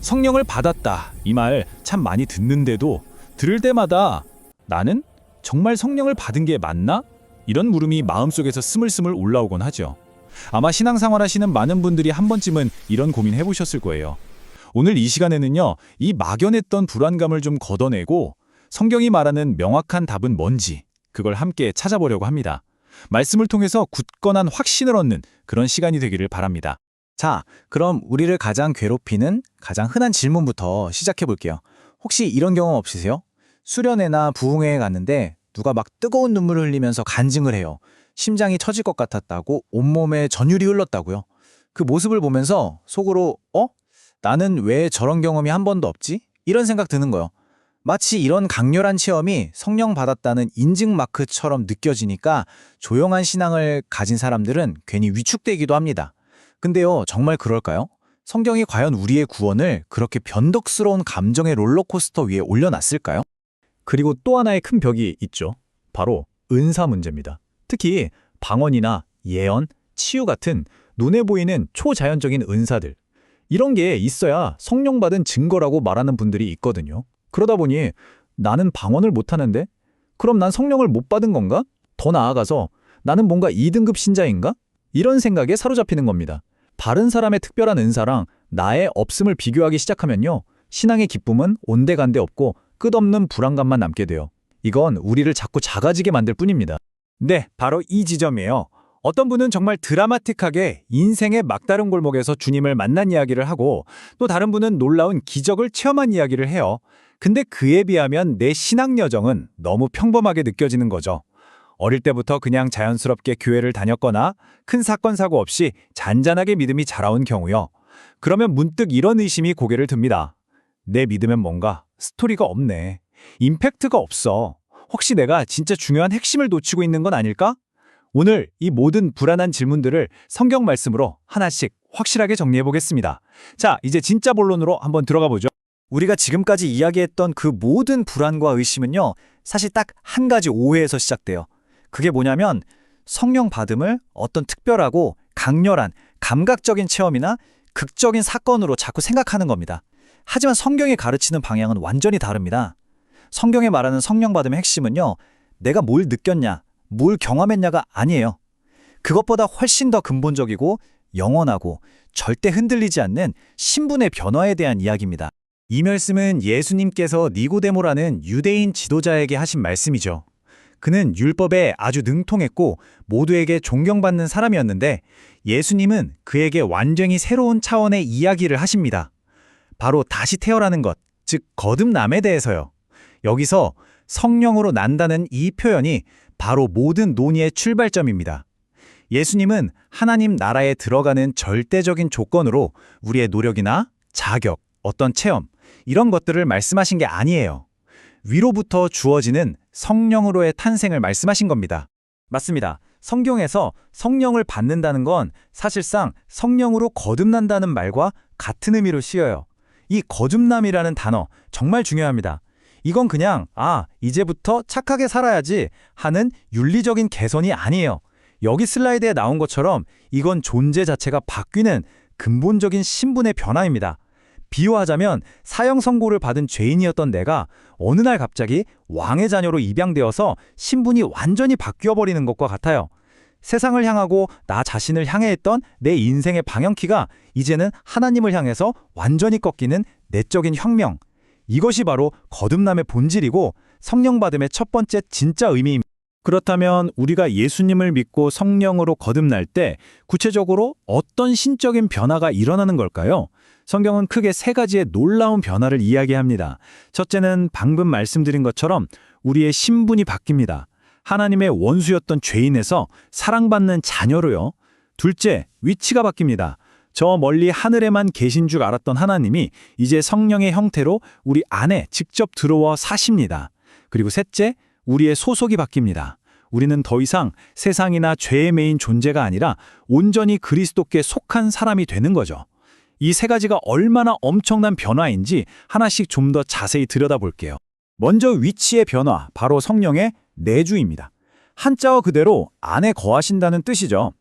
성령을 받았다 이 말 참 많이 듣는데도 들을 때마다 나는 정말 성령을 받은 게 맞나? 이런 물음이 마음속에서 스물스물 올라오곤 하죠. 아마 신앙생활 하시는 많은 분들이 한 번쯤은 이런 고민 해보셨을 거예요. 오늘 이 시간에는요, 이 막연했던 불안감을 좀 걷어내고 성경이 말하는 명확한 답은 뭔지 그걸 함께 찾아보려고 합니다. 말씀을 통해서 굳건한 확신을 얻는 그런 시간이 되기를 바랍니다. 자, 그럼 우리를 가장 괴롭히는 가장 흔한 질문부터 시작해 볼게요. 혹시 이런 경험 없으세요? 수련회나 부흥회에 갔는데 누가 막 뜨거운 눈물을 흘리면서 간증을 해요. 심장이 터질 것 같았다고, 온몸에 전율이 흘렀다고요. 그 모습을 보면서 속으로 나는 왜 저런 경험이 한 번도 없지? 이런 생각 드는 거예요. 마치 이런 강렬한 체험이 성령 받았다는 인증 마크처럼 느껴지니까 조용한 신앙을 가진 사람들은 괜히 위축되기도 합니다. 근데요, 정말 그럴까요? 성경이 과연 우리의 구원을 그렇게 변덕스러운 감정의 롤러코스터 위에 올려놨을까요? 그리고 또 하나의 큰 벽이 있죠. 바로 은사 문제입니다. 특히 방언이나 예언, 치유 같은 눈에 보이는 초자연적인 은사들. 이런 게 있어야 성령 받은 증거라고 말하는 분들이 있거든요. 그러다 보니 나는 방언을 못하는데? 그럼 난 성령을 못 받은 건가? 더 나아가서 나는 뭔가 2등급 신자인가? 이런 생각에 사로잡히는 겁니다. 바른 사람의 특별한 은사랑 나의 없음을 비교하기 시작하면요. 신앙의 기쁨은 온데간데 없고 끝없는 불안감만 남게 돼요. 이건 우리를 자꾸 작아지게 만들 뿐입니다. 네, 바로 이 지점이에요. 어떤 분은 정말 드라마틱하게 인생의 막다른 골목에서 주님을 만난 이야기를 하고 또 다른 분은 놀라운 기적을 체험한 이야기를 해요. 근데 그에 비하면 내 신앙 여정은 너무 평범하게 느껴지는 거죠. 어릴 때부터 그냥 자연스럽게 교회를 다녔거나 큰 사건 사고 없이 잔잔하게 믿음이 자라온 경우요. 그러면 문득 이런 의심이 고개를 듭니다. 내 믿음엔 뭔가 스토리가 없네. 임팩트가 없어. 혹시 내가 진짜 중요한 핵심을 놓치고 있는 건 아닐까? 오늘 이 모든 불안한 질문들을 성경 말씀으로 하나씩 확실하게 정리해 보겠습니다. 자, 이제 진짜 본론으로 한번 들어가 보죠. 우리가 지금까지 이야기했던 그 모든 불안과 의심은요, 사실 딱 한 가지 오해에서 시작돼요. 그게 뭐냐면 성령 받음을 어떤 특별하고 강렬한 감각적인 체험이나 극적인 사건으로 자꾸 생각하는 겁니다. 하지만 성경이 가르치는 방향은 완전히 다릅니다. 성경에 말하는 성령 받음의 핵심은요, 내가 뭘 느꼈냐, 뭘 경험했냐가 아니에요. 그것보다 훨씬 더 근본적이고 영원하고 절대 흔들리지 않는 신분의 변화에 대한 이야기입니다. 이 말씀은 예수님께서 니고데모라는 유대인 지도자에게 하신 말씀이죠. 그는 율법에 아주 능통했고 모두에게 존경받는 사람이었는데 예수님은 그에게 완전히 새로운 차원의 이야기를 하십니다. 바로 다시 태어나는 것, 즉 거듭남에 대해서요. 여기서 성령으로 난다는 이 표현이 바로 모든 논의의 출발점입니다. 예수님은 하나님 나라에 들어가는 절대적인 조건으로 우리의 노력이나 자격, 어떤 체험, 이런 것들을 말씀하신 게 아니에요. 위로부터 주어지는 성령으로의 탄생을 말씀하신 겁니다. 맞습니다. 성경에서 성령을 받는다는 건 사실상 성령으로 거듭난다는 말과 같은 의미로 쓰여요. 이 거듭남이라는 단어 정말 중요합니다. 이건 그냥 이제부터 착하게 살아야지 하는 윤리적인 개선이 아니에요. 여기 슬라이드에 나온 것처럼 이건 존재 자체가 바뀌는 근본적인 신분의 변화입니다. 비유하자면 사형 선고를 받은 죄인이었던 내가 어느 날 갑자기 왕의 자녀로 입양되어서 신분이 완전히 바뀌어버리는 것과 같아요. 세상을 향하고 나 자신을 향해 했던 내 인생의 방향키가 이제는 하나님을 향해서 완전히 꺾이는 내적인 혁명. 이것이 바로 거듭남의 본질이고 성령 받음의 첫 번째 진짜 의미입니다. 그렇다면 우리가 예수님을 믿고 성령으로 거듭날 때 구체적으로 어떤 신적인 변화가 일어나는 걸까요? 성경은 크게 세 가지의 놀라운 변화를 이야기합니다. 첫째는 방금 말씀드린 것처럼 우리의 신분이 바뀝니다. 하나님의 원수였던 죄인에서 사랑받는 자녀로요. 둘째, 위치가 바뀝니다. 저 멀리 하늘에만 계신 줄 알았던 하나님이 이제 성령의 형태로 우리 안에 직접 들어와 사십니다. 그리고 셋째, 우리의 소속이 바뀝니다. 우리는 더 이상 세상이나 죄에 매인 존재가 아니라 온전히 그리스도께 속한 사람이 되는 거죠. 이 세 가지가 얼마나 엄청난 변화인지 하나씩 좀 더 자세히 들여다볼게요. 먼저 위치의 변화, 바로 성령의 내주입니다. 한자어 그대로 안에 거하신다는 뜻이죠.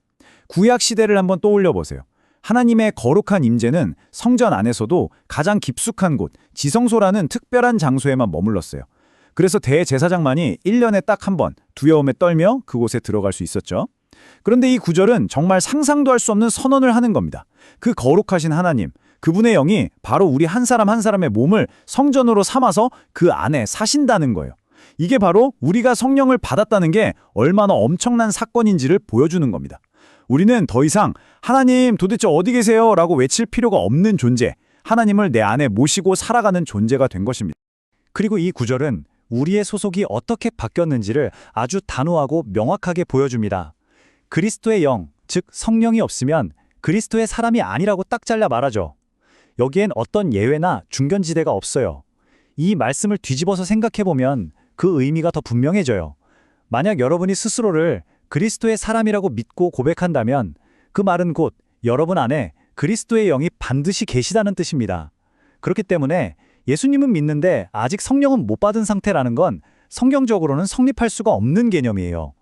구약 시대를 한번 떠올려 보세요. 하나님의 거룩한 임재는 성전 안에서도 가장 깊숙한 곳, 지성소라는 특별한 장소에만 머물렀어요. 그래서 대제사장만이 1년에 딱 한 번 두려움에 떨며 그곳에 들어갈 수 있었죠. 그런데 이 구절은 정말 상상도 할 수 없는 선언을 하는 겁니다. 그 거룩하신 하나님, 그분의 영이 바로 우리 한 사람 한 사람의 몸을 성전으로 삼아서 그 안에 사신다는 거예요. 이게 바로 우리가 성령을 받았다는 게 얼마나 엄청난 사건인지를 보여주는 겁니다. 우리는 더 이상 하나님 도대체 어디 계세요? 라고 외칠 필요가 없는 존재, 하나님을 내 안에 모시고 살아가는 존재가 된 것입니다. 그리고 이 구절은 우리의 소속이 어떻게 바뀌었는지를 아주 단호하고 명확하게 보여줍니다. 그리스도의 영, 즉 성령이 없으면 그리스도의 사람이 아니라고 딱 잘라 말하죠. 여기엔 어떤 예외나 중견지대가 없어요. 이 말씀을 뒤집어서 생각해보면 그 의미가 더 분명해져요. 만약 여러분이 스스로를 그리스도의 사람이라고 믿고 고백한다면 그 말은 곧 여러분 안에 그리스도의 영이 반드시 계시다는 뜻입니다. 그렇기 때문에 예수님은 믿는데 아직 성령은 못 받은 상태라는 건 성경적으로는 성립할 수가 없는 개념이에요.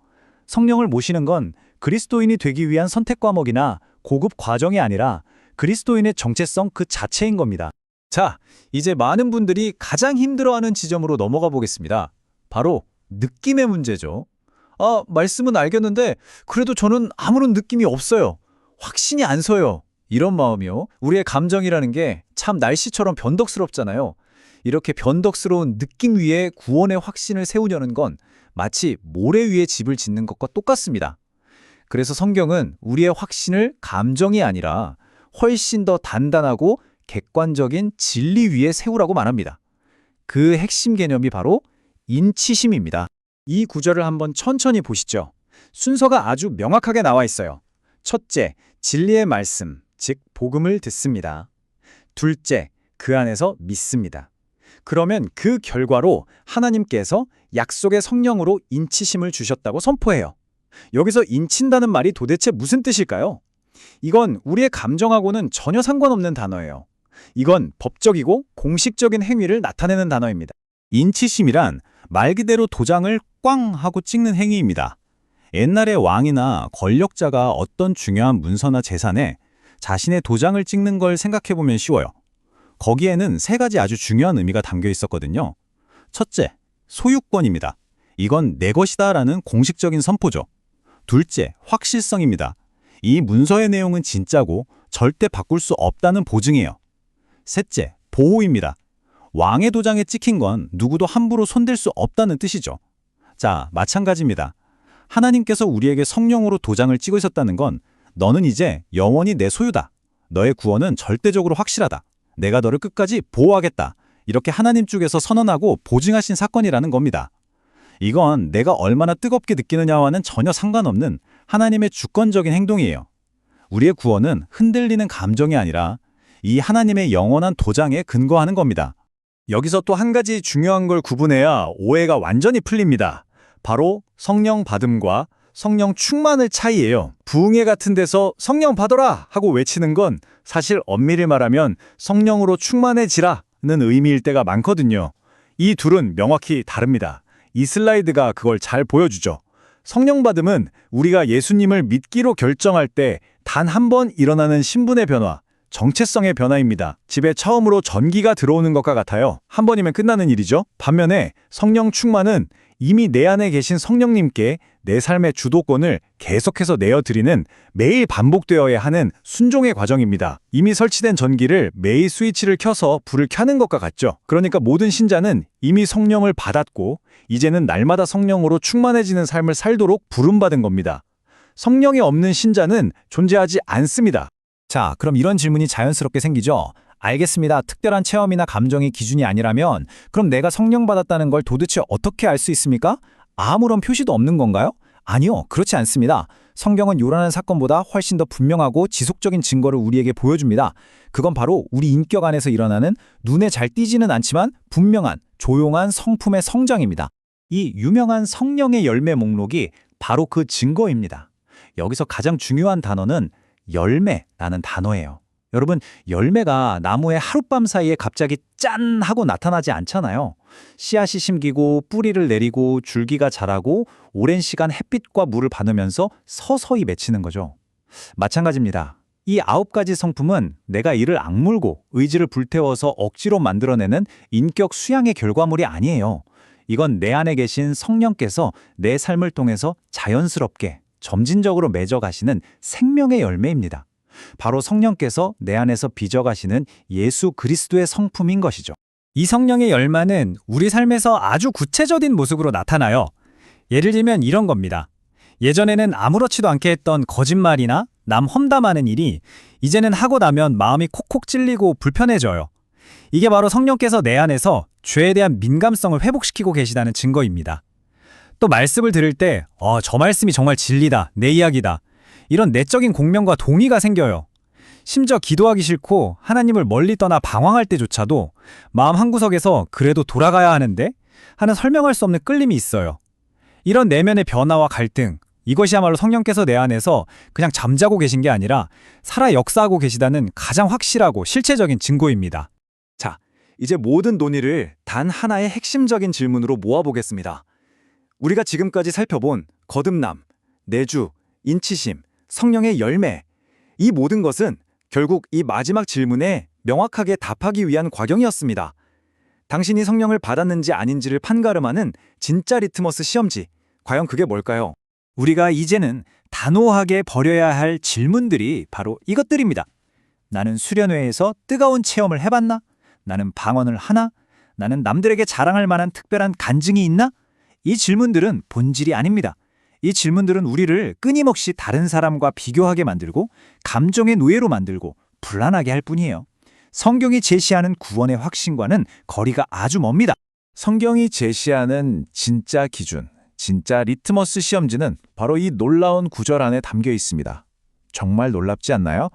성령을 모시는 건 그리스도인이 되기 위한 선택 과목이나 고급 과정이 아니라 그리스도인의 정체성 그 자체인 겁니다. 자, 이제 많은 분들이 가장 힘들어하는 지점으로 넘어가 보겠습니다. 바로 느낌의 문제죠. 말씀은 알겠는데 그래도 저는 아무런 느낌이 없어요. 확신이 안 서요. 이런 마음이요. 우리의 감정이라는 게 참 날씨처럼 변덕스럽잖아요. 이렇게 변덕스러운 느낌 위에 구원의 확신을 세우려는 건 마치 모래 위에 집을 짓는 것과 똑같습니다. 그래서 성경은 우리의 확신을 감정이 아니라 훨씬 더 단단하고 객관적인 진리 위에 세우라고 말합니다. 그 핵심 개념이 바로 인치심입니다. 이 구절을 한번 천천히 보시죠. 순서가 아주 명확하게 나와 있어요. 첫째, 진리의 말씀, 즉 복음을 듣습니다. 둘째, 그 안에서 믿습니다. 그러면 그 결과로 하나님께서 약속의 성령으로 인치심을 주셨다고 선포해요. 여기서 인친다는 말이 도대체 무슨 뜻일까요? 이건 우리의 감정하고는 전혀 상관없는 단어예요. 이건 법적이고 공식적인 행위를 나타내는 단어입니다. 인치심이란 말 그대로 도장을 꽝 하고 찍는 행위입니다. 옛날에 왕이나 권력자가 어떤 중요한 문서나 재산에 자신의 도장을 찍는 걸 생각해보면 쉬워요. 거기에는 세 가지 아주 중요한 의미가 담겨 있었거든요. 첫째, 소유권입니다. 이건 내 것이다라는 공식적인 선포죠. 둘째, 확실성입니다. 이 문서의 내용은 진짜고 절대 바꿀 수 없다는 보증이에요. 셋째, 보호입니다. 왕의 도장에 찍힌 건 누구도 함부로 손댈 수 없다는 뜻이죠. 자, 마찬가지입니다. 하나님께서 우리에게 성령으로 도장을 찍으셨다는 건 너는 이제 영원히 내 소유다. 너의 구원은 절대적으로 확실하다. 내가 너를 끝까지 보호하겠다. 이렇게 하나님 쪽에서 선언하고 보증하신 사건이라는 겁니다. 이건 내가 얼마나 뜨겁게 느끼느냐와는 전혀 상관없는 하나님의 주권적인 행동이에요. 우리의 구원은 흔들리는 감정이 아니라 이 하나님의 영원한 도장에 근거하는 겁니다. 여기서 또 한 가지 중요한 걸 구분해야 오해가 완전히 풀립니다. 바로 성령 받음과 성령 충만의 차이예요. 부흥회 같은 데서 성령 받아라 하고 외치는 건 사실 엄밀히 말하면 성령으로 충만해지라는 의미일 때가 많거든요. 이 둘은 명확히 다릅니다. 이 슬라이드가 그걸 잘 보여주죠. 성령 받음은 우리가 예수님을 믿기로 결정할 때 단 한 번 일어나는 신분의 변화, 정체성의 변화입니다. 집에 처음으로 전기가 들어오는 것과 같아요. 한 번이면 끝나는 일이죠. 반면에 성령 충만은 이미 내 안에 계신 성령님께 내 삶의 주도권을 계속해서 내어드리는 매일 반복되어야 하는 순종의 과정입니다. 이미 설치된 전기를 매일 스위치를 켜서 불을 켜는 것과 같죠. 그러니까 모든 신자는 이미 성령을 받았고 이제는 날마다 성령으로 충만해지는 삶을 살도록 부름받은 겁니다. 성령이 없는 신자는 존재하지 않습니다. 자, 그럼 이런 질문이 자연스럽게 생기죠. 알겠습니다. 특별한 체험이나 감정이 기준이 아니라면 그럼 내가 성령 받았다는 걸 도대체 어떻게 알 수 있습니까? 아무런 표시도 없는 건가요? 아니요, 그렇지 않습니다. 성경은 요란한 사건보다 훨씬 더 분명하고 지속적인 증거를 우리에게 보여줍니다. 그건 바로 우리 인격 안에서 일어나는 눈에 잘 띄지는 않지만 분명한 조용한 성품의 성장입니다. 이 유명한 성령의 열매 목록이 바로 그 증거입니다. 여기서 가장 중요한 단어는 열매라는 단어예요. 여러분, 열매가 나무의 하룻밤 사이에 갑자기 짠 하고 나타나지 않잖아요. 씨앗이 심기고 뿌리를 내리고 줄기가 자라고 오랜 시간 햇빛과 물을 받으면서 서서히 맺히는 거죠. 마찬가지입니다. 이 9가지 성품은 내가 이를 악물고 의지를 불태워서 억지로 만들어내는 인격 수양의 결과물이 아니에요. 이건 내 안에 계신 성령께서 내 삶을 통해서 자연스럽게 점진적으로 맺어가시는 생명의 열매입니다. 바로 성령께서 내 안에서 빚어가시는 예수 그리스도의 성품인 것이죠. 이 성령의 열매는 우리 삶에서 아주 구체적인 모습으로 나타나요. 예를 들면 이런 겁니다. 예전에는 아무렇지도 않게 했던 거짓말이나 남 험담하는 일이 이제는 하고 나면 마음이 콕콕 찔리고 불편해져요. 이게 바로 성령께서 내 안에서 죄에 대한 민감성을 회복시키고 계시다는 증거입니다. 또 말씀을 들을 때 저 말씀이 정말 진리다, 내 이야기다. 이런 내적인 공명과 동의가 생겨요. 심지어 기도하기 싫고 하나님을 멀리 떠나 방황할 때조차도 마음 한구석에서 그래도 돌아가야 하는데 하는 설명할 수 없는 끌림이 있어요. 이런 내면의 변화와 갈등, 이것이야말로 성령께서 내 안에서 그냥 잠자고 계신 게 아니라 살아 역사하고 계시다는 가장 확실하고 실체적인 증거입니다. 자, 이제 모든 논의를 단 하나의 핵심적인 질문으로 모아보겠습니다. 우리가 지금까지 살펴본 거듭남, 내주, 인치심, 성령의 열매, 이 모든 것은 결국 이 마지막 질문에 명확하게 답하기 위한 과정이었습니다. 당신이 성령을 받았는지 아닌지를 판가름하는 진짜 리트머스 시험지, 과연 그게 뭘까요? 우리가 이제는 단호하게 버려야 할 질문들이 바로 이것들입니다. 나는 수련회에서 뜨거운 체험을 해봤나? 나는 방언을 하나? 나는 남들에게 자랑할 만한 특별한 간증이 있나? 이 질문들은 본질이 아닙니다. 이 질문들은 우리를 끊임없이 다른 사람과 비교하게 만들고 감정의 노예로 만들고 불안하게 할 뿐이에요. 성경이 제시하는 구원의 확신과는 거리가 아주 멉니다. 성경이 제시하는 진짜 기준, 진짜 리트머스 시험지는 바로 이 놀라운 구절 안에 담겨 있습니다. 정말 놀랍지 않나요?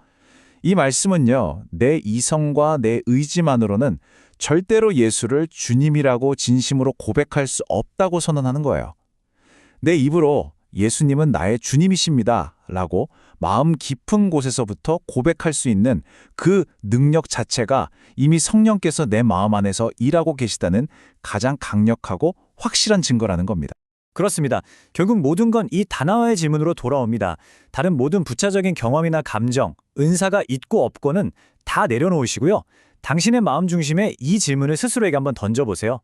이 말씀은요, 내 이성과 내 의지만으로는 절대로 예수를 주님이라고 진심으로 고백할 수 없다고 선언하는 거예요. 내 입으로 예수님은 나의 주님이십니다 라고 마음 깊은 곳에서부터 고백할 수 있는 그 능력 자체가 이미 성령께서 내 마음 안에서 일하고 계시다는 가장 강력하고 확실한 증거라는 겁니다. 그렇습니다. 결국 모든 건 이 단어의 질문으로 돌아옵니다. 다른 모든 부차적인 경험이나 감정, 은사가 있고 없고는 다 내려놓으시고요. 당신의 마음 중심에 이 질문을 스스로에게 한번 던져보세요.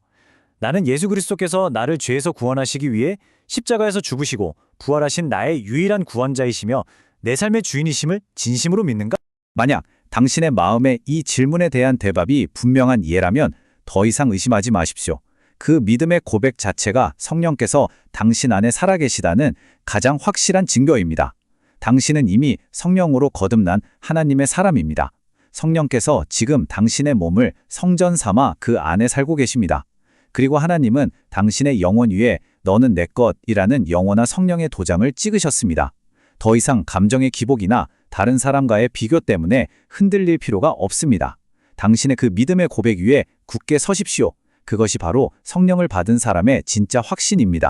나는 예수 그리스도께서 나를 죄에서 구원하시기 위해 십자가에서 죽으시고 부활하신 나의 유일한 구원자이시며 내 삶의 주인이심을 진심으로 믿는가? 만약 당신의 마음에 이 질문에 대한 대답이 분명한 예라면 더 이상 의심하지 마십시오. 그 믿음의 고백 자체가 성령께서 당신 안에 살아계시다는 가장 확실한 증거입니다. 당신은 이미 성령으로 거듭난 하나님의 사람입니다. 성령께서 지금 당신의 몸을 성전 삼아 그 안에 살고 계십니다. 그리고 하나님은 당신의 영혼 위에 너는 내 것이라는 영원한 성령의 도장을 찍으셨습니다. 더 이상 감정의 기복이나 다른 사람과의 비교 때문에 흔들릴 필요가 없습니다. 당신의 그 믿음의 고백 위에 굳게 서십시오. 그것이 바로 성령을 받은 사람의 진짜 확신입니다.